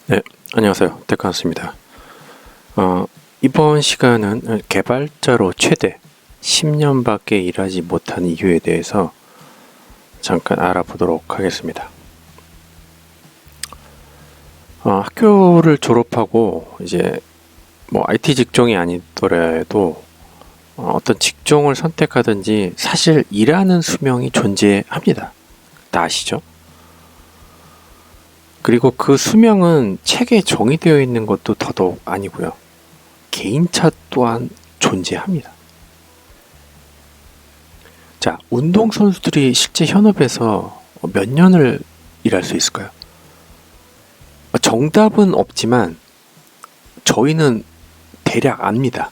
네, 안녕하세요. 데카노스입니다. 이번 시간은 개발자로 최대 10년밖에 일하지 못한 이유에 대해서 잠깐 알아보도록 하겠습니다. 학교를 졸업하고 이제 뭐 IT 직종이 아니더라도 어떤 직종을 선택하든지 사실 일하는 수명이 존재합니다. 다 아시죠? 그리고 그 수명은 책에 정의되어 있는 것도 더더욱 아니고요. 개인차 또한 존재합니다. 자, 운동선수들이 실제 현업에서 몇 년을 일할 수 있을까요? 정답은 없지만 저희는 대략 압니다.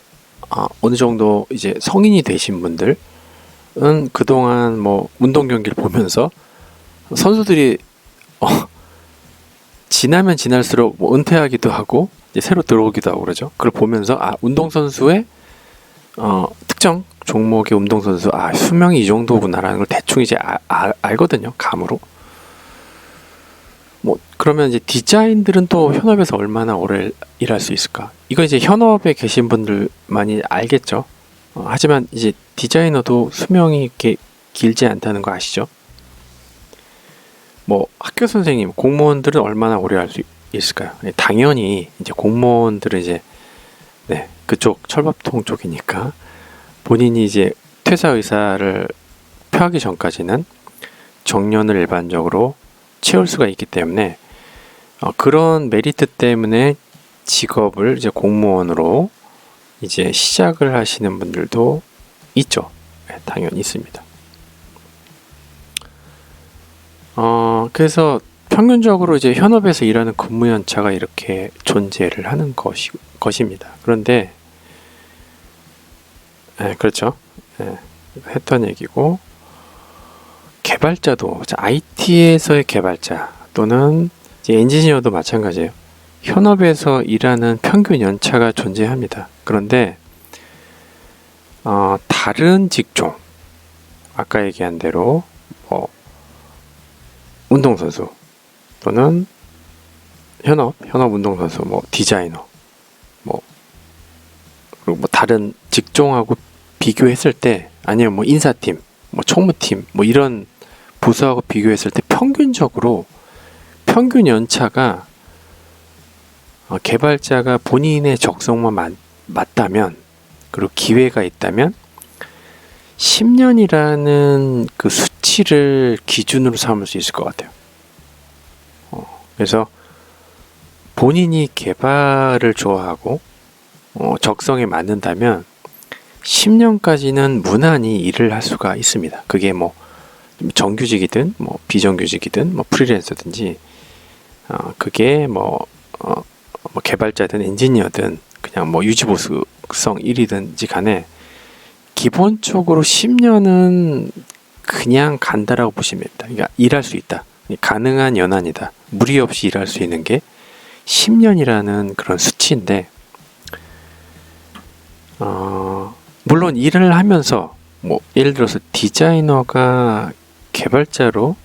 어느 정도 이제 성인이 되신 분들은 그동안 뭐 운동 경기를 보면서 선수들이 지나면 지날수록 뭐 은퇴하기도 하고 이제 새로 들어오기도 하고 그러죠. 그걸 보면서 운동선수의 특정 종목의 운동선수 수명이 이 정도구나라는 걸 대충 이제 알거든요. 감으로. 뭐 그러면 이제 디자인들은 또 현업에서 얼마나 오래 일할 수 있을까? 이거 이제 현업에 계신 분들 많이 알겠죠. 하지만 이제 디자이너도 수명이 이렇게 길지 않다는 거 아시죠? 뭐 학교 선생님, 공무원들은 얼마나 오래 할 수 있을까요? 당연히 이제 공무원들은 이제 그쪽 철밥통 쪽이니까 본인이 이제 퇴사 의사를 표하기 전까지는 정년을 일반적으로 채울 수가 있기 때문에 그런 메리트 때문에 직업을 이제 공무원으로 이제 시작을 하시는 분들도 있죠. 당연히 있습니다. 그래서 평균적으로 이제 현업에서 일하는 근무 연차가 이렇게 존재를 하는 것입니다. 그런데, 그렇죠. 했던 얘기고, 개발자도, IT에서의 개발자 또는 이제 엔지니어도 마찬가지예요. 현업에서 일하는 평균 연차가 존재합니다. 그런데, 다른 직종, 아까 얘기한 대로, 운동선수 또는 현업 운동선수, 디자이너, 그리고 다른 직종하고 비교했을 때, 아니면 인사팀, 총무팀, 이런 부서하고 비교했을 때 평균적으로 평균 연차가 개발자가 본인의 적성만 맞다면, 그리고 기회가 있다면 10년이라는 그 수치를 기준으로 삼을 수 있을 것 같아요. 그래서 본인이 개발을 좋아하고 적성에 맞는다면 10년까지는 무난히 일을 할 수가 있습니다. 그게 정규직이든 비정규직이든 프리랜서든지 그게 개발자든 엔지니어든 그냥 유지보수성 1이든지 간에 기본적으로 10년은 그냥 간다라고 보시면 됩니다. 그러니까 일할 수 있다. 가능한 연한이다. 무리 없이 일할 수 있는 게 10년이라는 그런 수치인데, 물론 일을 하면서 예를 들어서 디자이너가 개발자로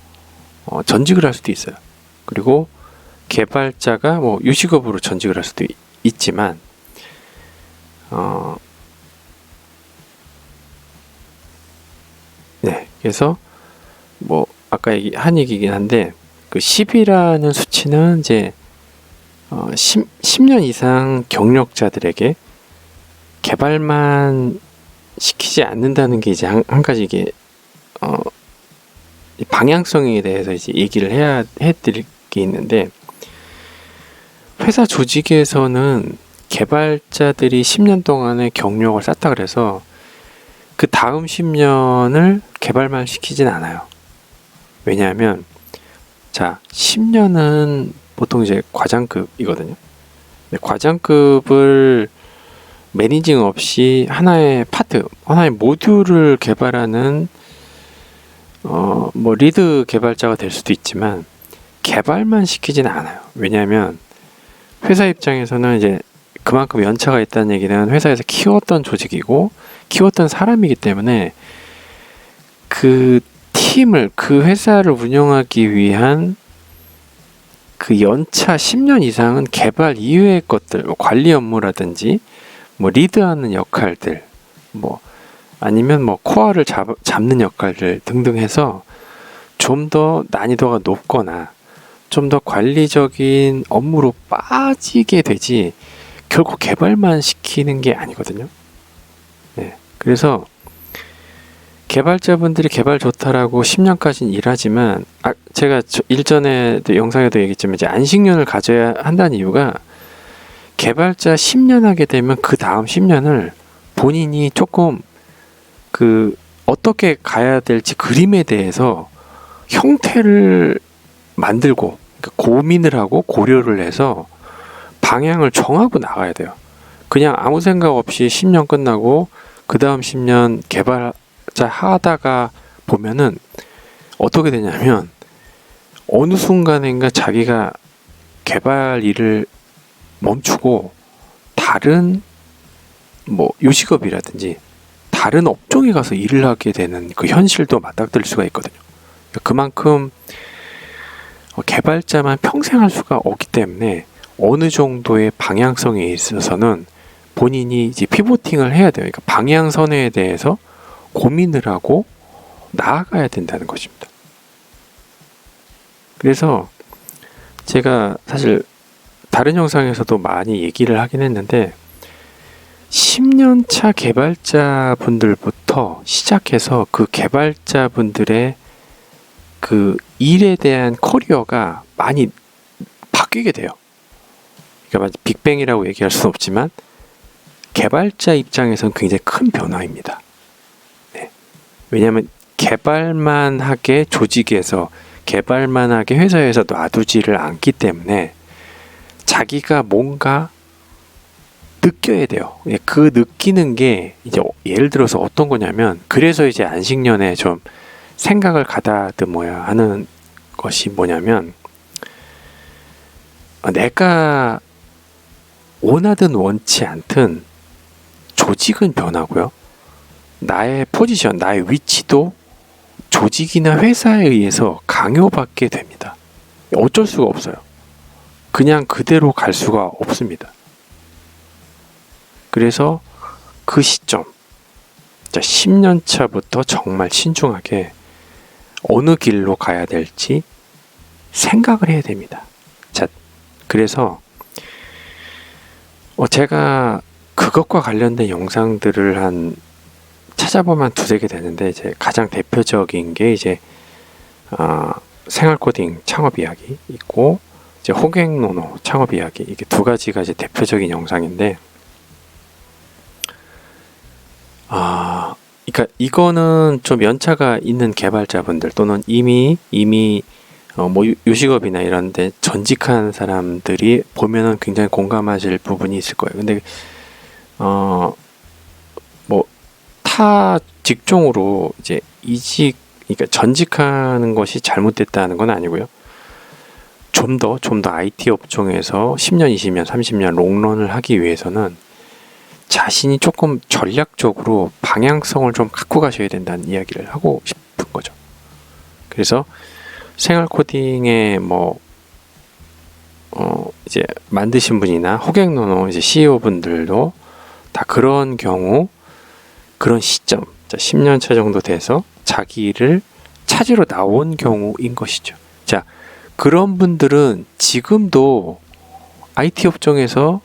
전직을 할 수도 있어요. 그리고 개발자가 유식업으로 전직을 할 수도 있지만 그래서 아까 한 얘기긴 한데 그 10이라는 수치는 이제 10년 이상 경력자들에게 개발만 시키지 않는다는 게 이제 한 가지 이게 방향성에 대해서 이제 얘기를 해드릴 게 있는데, 회사 조직에서는 개발자들이 10년 동안의 경력을 쌓다 그래서 그 다음 10년을 개발만 시키진 않아요. 왜냐하면 10년은 보통 이제 과장급이거든요. 과장급을 매니징 없이 하나의 파트, 하나의 모듈을 개발하는 리드 개발자가 될 수도 있지만 개발만 시키진 않아요. 왜냐하면 회사 입장에서는 이제 그만큼 연차가 있다는 얘기는 회사에서 키웠던 조직이고 키웠던 사람이기 때문에 그 팀을, 그 회사를 운영하기 위한 그 연차 10년 이상은 개발 이외의 것들, 뭐 관리 업무라든지 뭐 리드하는 역할들, 뭐 아니면 뭐 코어를 잡는 역할들 등등 해서 좀 더 난이도가 높거나 좀 더 관리적인 업무로 빠지게 되지 결국 개발만 시키는 게 아니거든요. 네, 그래서 개발자분들이 개발 좋다라고 10년까지는 일하지만 제가 일전에도 영상에도 얘기했지만 이제 안식년을 가져야 한다는 이유가 개발자 10년 하게 되면 그 다음 10년을 본인이 조금 그 어떻게 가야 될지 그림에 대해서 형태를 만들고 그러니까 고민을 하고 고려를 해서 방향을 정하고 나가야 돼요. 그냥 아무 생각 없이 10년 끝나고 그 다음 10년 개발자 하다가 보면은 어떻게 되냐면 어느 순간인가 자기가 개발 일을 멈추고 다른 뭐 요식업이라든지 다른 업종에 가서 일을 하게 되는 그 현실도 맞닥뜨릴 수가 있거든요. 그만큼 개발자만 평생 할 수가 없기 때문에 어느 정도의 방향성에 있어서는 본인이 이제 피보팅을 해야 돼요. 그러니까 방향선에 대해서 고민을 하고 나아가야 된다는 것입니다. 그래서 제가 사실 다른 영상에서도 많이 얘기를 하긴 했는데 10년차 개발자분들부터 시작해서 그 개발자분들의 그 일에 대한 커리어가 많이 바뀌게 돼요. 그러니까 빅뱅이라고 얘기할 수는 없지만 개발자 입장에서는 굉장히 큰 변화입니다. 네. 왜냐하면 개발만 하게 조직에서 개발만 하게 회사에서 놔두지를 않기 때문에 자기가 뭔가 느껴야 돼요. 그 느끼는 게 이제 예를 들어서 어떤 거냐면 그래서 이제 안식년에 좀 생각을 가다듬어야 하는 것이 뭐냐면 내가 원하든 원치 않든 조직은 변하고요. 나의 포지션, 나의 위치도 조직이나 회사에 의해서 강요받게 됩니다. 어쩔 수가 없어요. 그냥 그대로 갈 수가 없습니다. 그래서 그 시점, 10년 차부터 정말 신중하게 어느 길로 가야 될지 생각을 해야 됩니다. 자, 그래서 제가 그것과 관련된 영상들을 찾아보면 두세 개 되는데 이제 가장 대표적인 게 이제 생활 코딩 창업 이야기 있고 이제 호갱노노 창업 이야기 이게 두 가지가 이제 대표적인 영상인데 그러니까 이거는 좀 연차가 있는 개발자분들 또는 이미 뭐 요식업이나 이런데 전직한 사람들이 보면은 굉장히 공감하실 부분이 있을 거예요. 근데 뭐 타 직종으로 이제 그러니까 전직하는 것이 잘못됐다는 건 아니고요. 좀 더 IT 업종에서 10년, 20년, 30년 롱런을 하기 위해서는 자신이 조금 전략적으로 방향성을 좀 갖고 가셔야 된다는 이야기를 하고 싶은 거죠. 그래서 생활 코딩에 이제 만드신 분이나 호갱노노 이제 CEO 분들도 다 그런 경우, 그런 시점, 10년 차 정도 돼서 자기를 찾으러 나온 경우인 것이죠. 자, 그런 분들은 지금도 IT 업종에서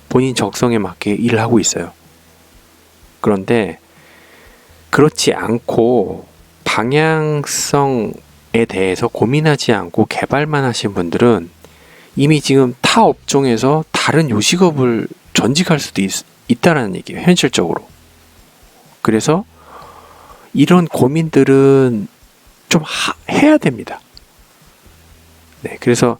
본인 적성에 맞게 일을 하고 있어요. 그런데 그렇지 않고 방향성에 대해서 고민하지 않고 개발만 하신 분들은 이미 지금 타 업종에서 다른 요식업을 전직할 수도 있다라는 얘기예요. 현실적으로. 그래서 이런 고민들은 좀 해야 됩니다. 네, 그래서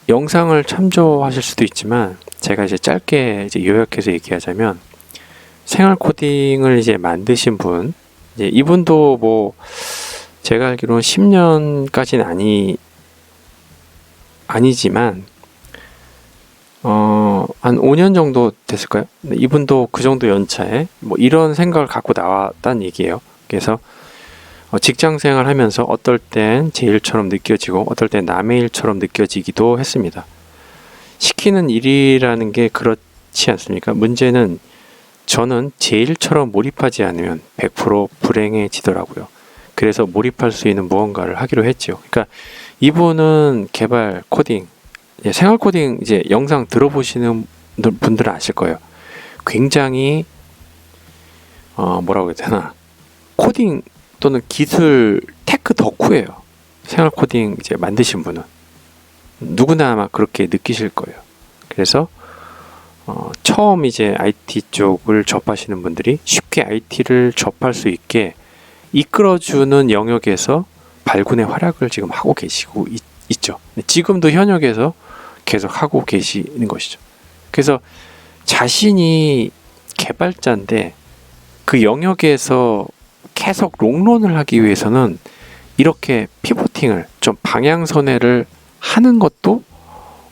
영상을 참조하실 수도 있지만 제가 이제 짧게 이제 요약해서 얘기하자면 생활 코딩을 이제 만드신 분 이제 이분도 제가 알기로는 10년까지는 아니지만 한 5년 정도 됐을까요? 이분도 그 정도 연차에 이런 생각을 갖고 나왔다는 얘기예요. 그래서 직장 생활하면서 어떨 땐 제 일처럼 느껴지고 어떨 땐 남의 일처럼 느껴지기도 했습니다. 시키는 일이라는 게 그렇지 않습니까? 문제는 저는 제 일처럼 몰입하지 않으면 100% 불행해지더라고요. 그래서 몰입할 수 있는 무언가를 하기로 했죠. 그러니까 이분은 개발 코딩, 생활 코딩 이제 영상 들어보시는 분들은 아실 거예요. 굉장히 뭐라고 해야 되나, 코딩 또는 기술 테크 덕후예요. 생활 코딩 이제 만드신 분은 누구나 아마 그렇게 느끼실 거예요. 그래서 처음 이제 IT 쪽을 접하시는 분들이 쉽게 IT를 접할 수 있게 이끌어주는 영역에서 발군의 활약을 지금 하고 계시고 있죠. 지금도 현역에서 계속 하고 계시는 것이죠. 그래서 자신이 개발자인데 그 영역에서 계속 롱런을 하기 위해서는 이렇게 피보팅을 좀 방향선회를 하는 것도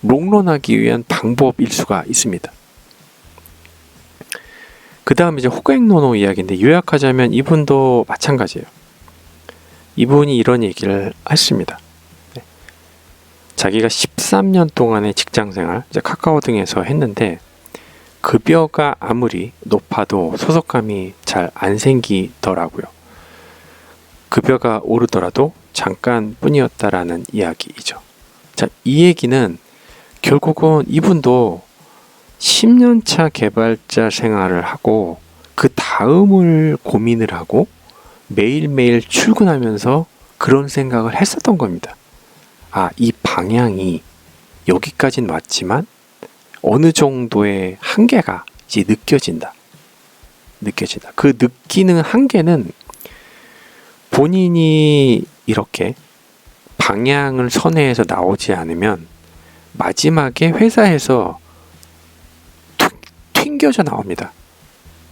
롱런하기 위한 방법일 수가 있습니다. 그 다음 이제 호갱노노 이야기인데, 요약하자면 이분도 마찬가지예요. 이분이 이런 얘기를 했습니다. 자기가 13년 동안의 직장생활, 이제 카카오 등에서 했는데 급여가 아무리 높아도 소속감이 잘 안 생기더라고요. 급여가 오르더라도 잠깐뿐이었다라는 이야기이죠. 자, 이 얘기는 결국은 이분도 10년차 개발자 생활을 하고 그 다음을 고민을 하고 매일매일 출근하면서 그런 생각을 했었던 겁니다. 아, 이 방향이 여기까진 왔지만 어느 정도의 한계가 이제 느껴진다. 그 느끼는 한계는 본인이 이렇게 방향을 선회해서 나오지 않으면 마지막에 회사에서 튕겨져 나옵니다.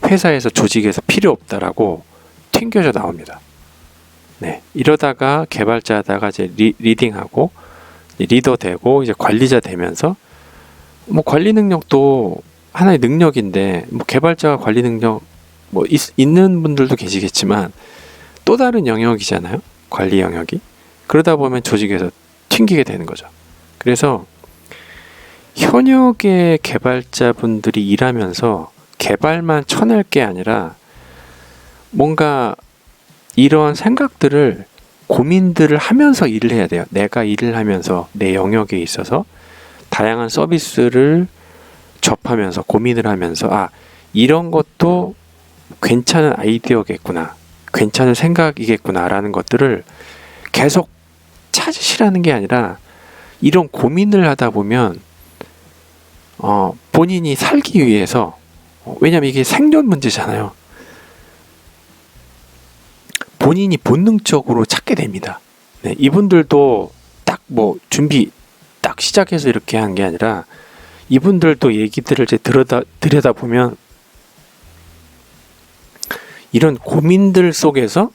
회사에서, 조직에서 필요 없다라고 튕겨져 나옵니다. 네, 이러다가 개발자 하다가 이제 리딩하고 리더 되고 이제 관리자 되면서, 뭐 관리 능력도 하나의 능력인데 뭐 개발자가 관리 능력 뭐 있는 분들도 계시겠지만 또 다른 영역이잖아요. 관리 영역이. 그러다 보면 조직에서 튕기게 되는 거죠. 그래서 현역의 개발자분들이 일하면서 개발만 쳐낼 게 아니라 뭔가 이런 생각들을, 고민들을 하면서 일을 해야 돼요. 내가 일을 하면서 내 영역에 있어서 다양한 서비스를 접하면서 고민을 하면서, 아, 이런 것도 괜찮은 아이디어겠구나, 괜찮은 생각이겠구나 라는 것들을 계속 찾으시라는 게 아니라, 이런 고민을 하다 보면 본인이 살기 위해서, 왜냐면 이게 생존 문제잖아요. 본인이 본능적으로 찾게 됩니다. 네, 이분들도 딱 뭐 준비 딱 시작해서 이렇게 한 게 아니라 이분들도 얘기들을 이제 들여다보면 이런 고민들 속에서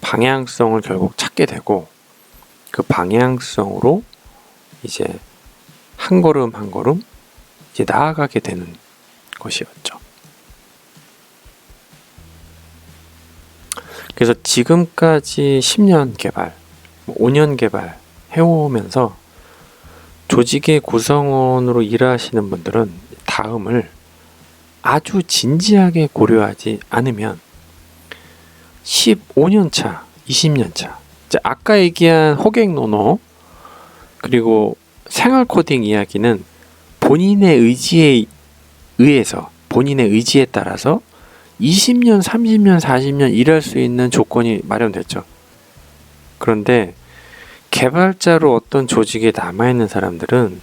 방향성을 결국 찾게 되고, 그 방향성으로 이제 한 걸음 한 걸음 이제 나아가게 되는 것이었죠. 그래서 지금까지 10년 개발, 5년 개발 해오면서 조직의 구성원으로 일하시는 분들은 다음을 아주 진지하게 고려하지 않으면 15년 차, 20년 차, 아까 얘기한 호갱노노 그리고 생활 코딩 이야기는 본인의 의지에 의해서, 본인의 의지에 따라서 20년, 30년, 40년 일할 수 있는 조건이 마련됐죠. 그런데 개발자로 어떤 조직에 남아있는 사람들은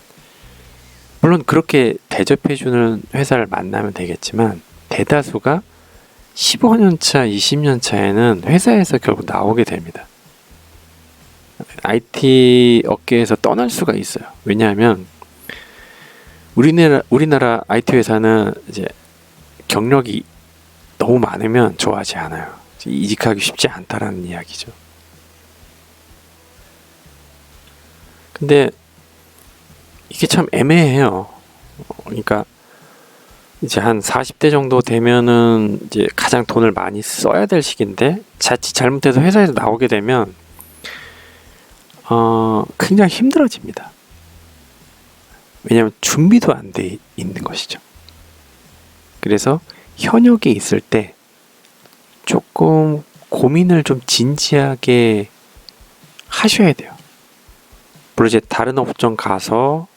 물론 그렇게 대접해주는 회사를 만나면 되겠지만 대다수가 15년 차, 20년 차에는 회사에서 결국 나오게 됩니다. IT 업계에서 떠날 수가 있어요. 왜냐하면 우리나라 IT 회사는 이제 경력이 너무 많으면 좋아하지 않아요. 이직하기 쉽지 않다라는 이야기죠. 근데 이게 참 애매해요. 그러니까 이제 한 40대 정도 되면은 이제 가장 돈을 많이 써야 될 시기인데 자칫 잘못해서 회사에서 나오게 되면 굉장히 힘들어집니다. 왜냐하면 준비도 안 돼 있는 것이죠. 그래서 현역에 있을 때 조금 고민을 좀 진지하게 하셔야 돼요. 물론 이제 다른 업종 가서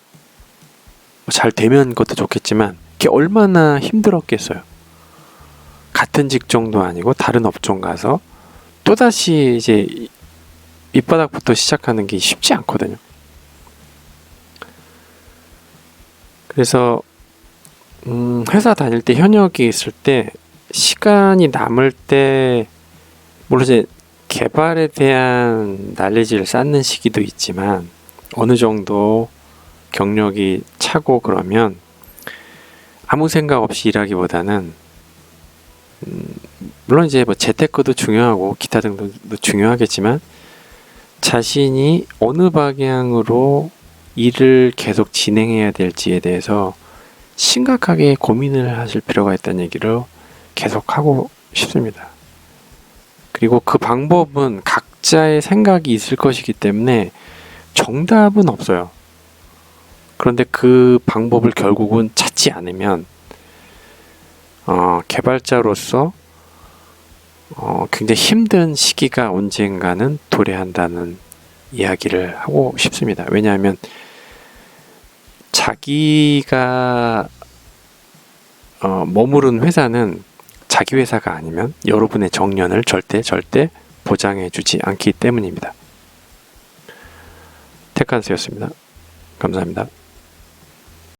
잘 되면 그것도 좋겠지만 그게 얼마나 힘들었겠어요. 같은 직종도 아니고 다른 업종 가서 또다시 이제 밑바닥부터 시작하는 게 쉽지 않거든요. 그래서 회사 다닐 때 현역이 있을 때 시간이 남을 때 물론 이제 개발에 대한 날리지를 쌓는 시기도 있지만 어느 정도 경력이 차고 그러면 아무 생각 없이 일하기보다는 물론 이제 뭐 재테크도 중요하고 기타 등등도 중요하겠지만 자신이 어느 방향으로 일을 계속 진행해야 될지에 대해서 심각하게 고민을 하실 필요가 있다는 얘기를 계속 하고 싶습니다. 그리고 그 방법은 각자의 생각이 있을 것이기 때문에 정답은 없어요. 그런데 그 방법을 결국은 찾지 않으면 개발자로서 굉장히 힘든 시기가 언젠가는 도래한다는 이야기를 하고 싶습니다. 왜냐하면 자기가 머무른 회사는 자기 회사가 아니면 여러분의 정년을 절대 보장해주지 않기 때문입니다. 테크한스였습니다. 감사합니다.